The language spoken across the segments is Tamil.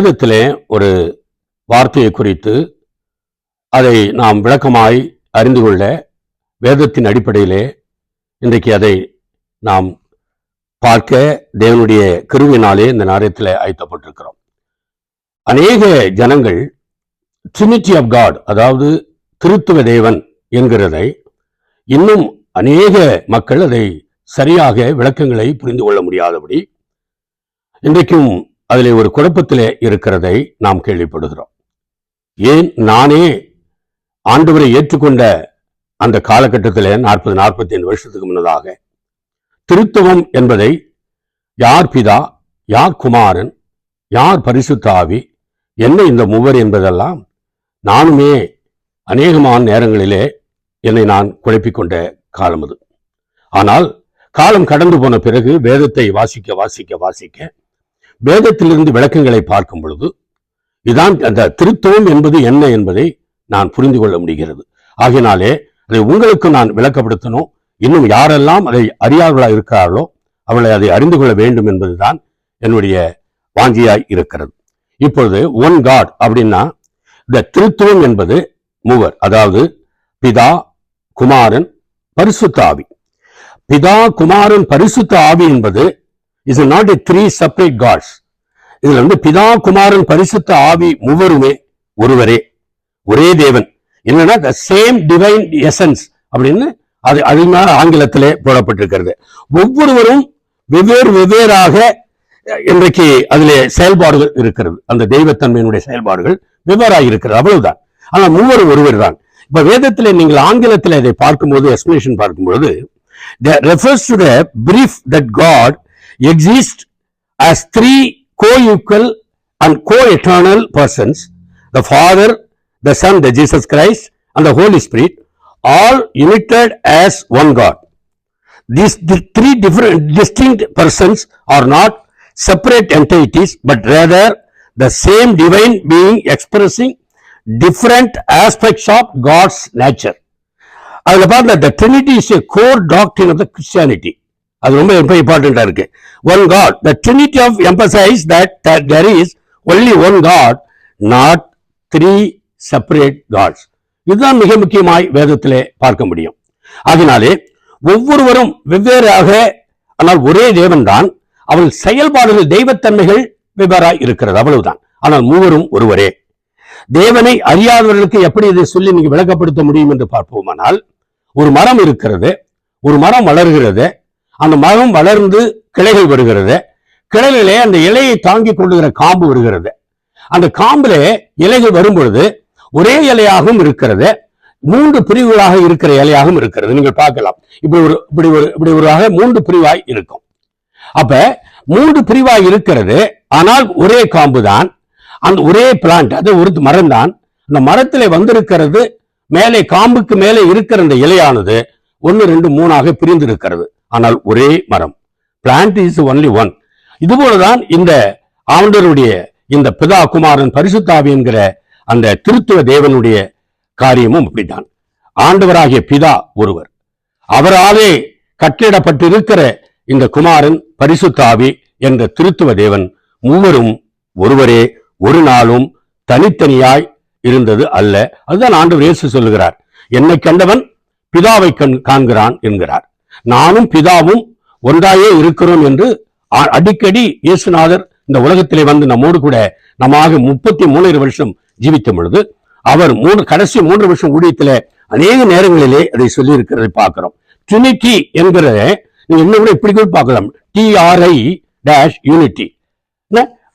வேதத்திலே ஒரு வார்த்தையை குறித்து அதை நாம் விளக்கமாய் அறிந்து கொள்ள வேதத்தின் அடிப்படையிலே இன்றைக்கு அதை நாம் பார்க்க தேவனுடைய கிருபையினாலே இந்த நேரத்தில் ஆயத்தப்பட்டிருக்கிறோம். அநேக ஜனங்கள் ட்ரினிட்டி ஆஃப் காட், அதாவது திருத்துவ தேவன் என்கிறதை இன்னும் அநேக மக்கள் அதை சரியாக விளக்கங்களை புரிந்து கொள்ள முடியாதபடி இன்றைக்கும் அதில் ஒரு குழப்பத்திலே இருக்கிறதை நாம் கேள்விப்படுகிறோம். ஏன் நானே ஆண்டவரை ஏற்றுக்கொண்ட அந்த காலகட்டத்தில் 40-45 வருஷத்துக்கு முன்னதாக திருத்துவம் என்பதை யார் பிதா, யார் குமாரன், யார் பரிசுத்த ஆவி, என்ன இந்த மூவர் என்பதெல்லாம் நானுமே அநேகமான நேரங்களிலே என்னை நான் குழப்பிக்கொண்ட காலம் அது. ஆனால் காலம் கடந்து போன பிறகு வேதத்தை வாசிக்க வாசிக்க வாசிக்க வேதத்திலிருந்து விளக்கங்களை பார்க்கும் பொழுது இதான் அந்த திருத்துவம் என்பது என்ன என்பதை நான் புரிந்து கொள்ள முடிகிறது. ஆகினாலே அதை உங்களுக்கு நான் விளக்கப்படுத்தணும். இன்னும் யாரெல்லாம் அதை அறியாதவர்களாக இருக்கிறார்களோ அவளை அதை அறிந்து கொள்ள வேண்டும் என்பதுதான் என்னுடைய வாஞ்சியாய் இருக்கிறது. இப்பொழுது ஒன் காட் அப்படின்னா இந்த திருத்துவம் என்பது மூவர், அதாவது பிதா, குமாரன், பரிசுத்த ஆவி. பிதா, குமாரன், பரிசுத்த ஆவி என்பது is not a 3 separate gods. இதுல பிதா, குமாரன், பரிசுத்த ஆவி மூவருமே ஒருவரே, ஒரே தேவன். என்னன்னா த சேம் டிவைன் எசன்ஸ் அப்படின்னு அது அதிகமான ஆங்கிலத்திலே போடப்பட்டிருக்கிறது. ஒவ்வொருவரும் வெவ்வேறாக இன்றைக்கு அதிலே செயல்பாடுகள் இருக்கிறது. அந்த தெய்வத்தன்மையினுடைய செயல்பாடுகள் வெவ்வேறாக இருக்கிறது, அவ்வளவுதான். ஆனால் மூவரும் ஒருவர் தான். இப்ப வேதத்திலே நீங்கள் ஆங்கிலத்தில் இதை பார்க்கும்போது எக்ஸ்பிளேஷன் பார்க்கும்போது refers to the belief that God exists as 3 co-equal and co-eternal persons, the Father, the Son, the Jesus Christ, and the Holy Spirit, all united as one God. These 3 different distinct persons are not separate entities, but rather the same divine being expressing different aspects of God's nature. அதுல பார்த்தா the Trinity is a core doctrine of the Christianity. அது ரொம்ப இம்பார்ட்டண்டா இருக்கு. One God. The Trinity of emphasize that there is only one God, not 3 separate gods. இதுதான் மிக முக்கியமாய் வேதத்திலே பார்க்க முடியும். ஆகினாலே ஒவ்வொருவரும் வெவ்வேறாக, ஆனால் ஒரே தேவன் தான். அவள் செயல்பாடுகள், தெய்வத்தன்மைகள் வெவ்வேறாய் இருக்கிறது, அவ்வளவுதான். ஆனால் மூவரும் ஒருவரே. தேவனை அறியாதவர்களுக்கு எப்படி இதை சொல்லி நீங்க விளக்கப்படுத்த முடியும் என்று பார்ப்போமானால், ஒரு மரம் இருக்கிறது, ஒரு மரம் வளர்கிறது, அந்த மரம் வளர்ந்து கிளைகள் வருகிறது, கிளைகளிலே அந்த இலையை தாங்கி கொள்ளுகிற காம்பு வருகிறது. அந்த காம்பிலே இலைகள் வரும் பொழுது ஒரே இலையாகவும் இருக்கிறது, 3 பிரிவுகளாக இருக்கிற இலையாகவும் இருக்கிறது. நீங்கள் பார்க்கலாம், இப்படி ஒரு 3 பிரிவாய் இருக்கும். அப்ப 3 பிரிவாய் இருக்கிறது, ஆனால் ஒரே காம்பு தான், அந்த ஒரே பிளான்ட், அது ஒரு மரம் தான். அந்த மரத்திலே வந்திருக்கிறது, மேலே காம்புக்கு மேலே இருக்கிற அந்த இலையானது 1, 2, 3 பிரிந்து இருக்கிறது, ஆனால் ஒரே மரம். Plant is only one. இதுபோலதான் இந்த ஆண்டவருடைய இந்த பிதா, குமாரன், பரிசுத்த ஆவி என்கிற அந்த திருத்துவ தேவனுடைய காரியமும் அப்படித்தான். ஆண்டவராகிய பிதா ஒருவர், அவராலே கட்டளிடப்பட்டிருக்கிற இந்த குமாரன், பரிசுத்த ஆவி என்ற திருத்துவ தேவன் மூவரும் ஒருவரே, ஒரு நாளும் தனித்தனியாய் இருந்தது அல்ல. அதுதான் ஆண்டவர் இயேசு சொல்லுகிறார், என்னை கண்டவன் பிதாவை காண்கிறான் என்கிறார். நானும் பிதாவும் ஒன்றாயே இருக்கிறோம் என்று அடிக்கடி இயேசுநாதர் இந்த உலகத்திலே வந்து நம்மோடு கூட நமாக 33 வருஷம் ஜீவித்த பொழுது அவர் கடைசி 3 வருஷம் ஊழியத்திலே அநேக நேரங்களிலே அதை சொல்லி இருக்கிறதை பார்க்கிறோம். ட்ரினிட்டி என்கிறத நீங்க இன்னும் கூட இப்படி கூட பார்க்கலாம், TRI-unity.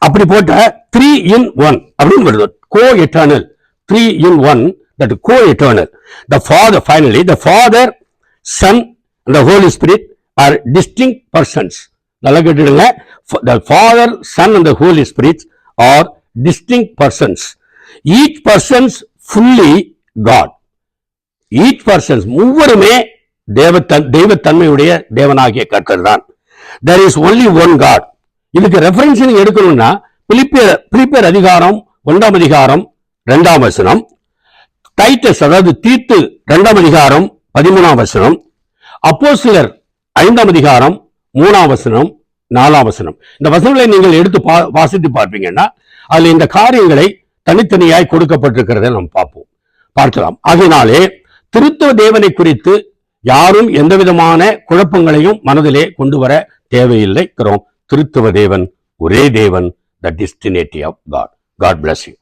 அப்படி போட்ட 3 in 1 அப்படின்னு வருது. co-eternal, 3 in 1, that co-eternal. The Father, finally, the Father, Son, and the Holy Spirit are distinct persons. நல்லா கேட்டுடுங்க, the Father, Son, and the Holy Spirit are distinct persons. Each person's fully God. Each person's மூவருமே தெய்வத்தன்மையுடைய தேவனாகிய கர்த்தர் தான். There is only one God. இதுக்கு ரெஃபரன்ஸ் நீங்க எடுக்கணும்னா பிலிப்பியர் அதிகாரம் 1ஆம் அதிகாரம் 2ஆம் வசனம், டைட்டஸ் அதாவது தீத்து 2ஆம் அதிகாரம் 13ஆம் வசனம், அப்போஸ்தலர் 5ஆம் அதிகாரம் 3ஆம் வசனம், 4ஆம் வசனம். இந்த வசனங்களை நீங்கள் எடுத்து வாசித்து பார்ப்பீங்கன்னா அதுல இந்த காரியங்களை தனித்தனியாய் கொடுக்கப்பட்டிருக்கிறத நாம் பார்க்கலாம். ஆகையினாலே திருத்துவ தேவனை குறித்து யாரும் எந்த விதமான குழப்பங்களையும் மனதிலே கொண்டு வர தேவையில்லை. திருத்துவ தேவன் ஒரே தேவன், the destiny of God. God bless you.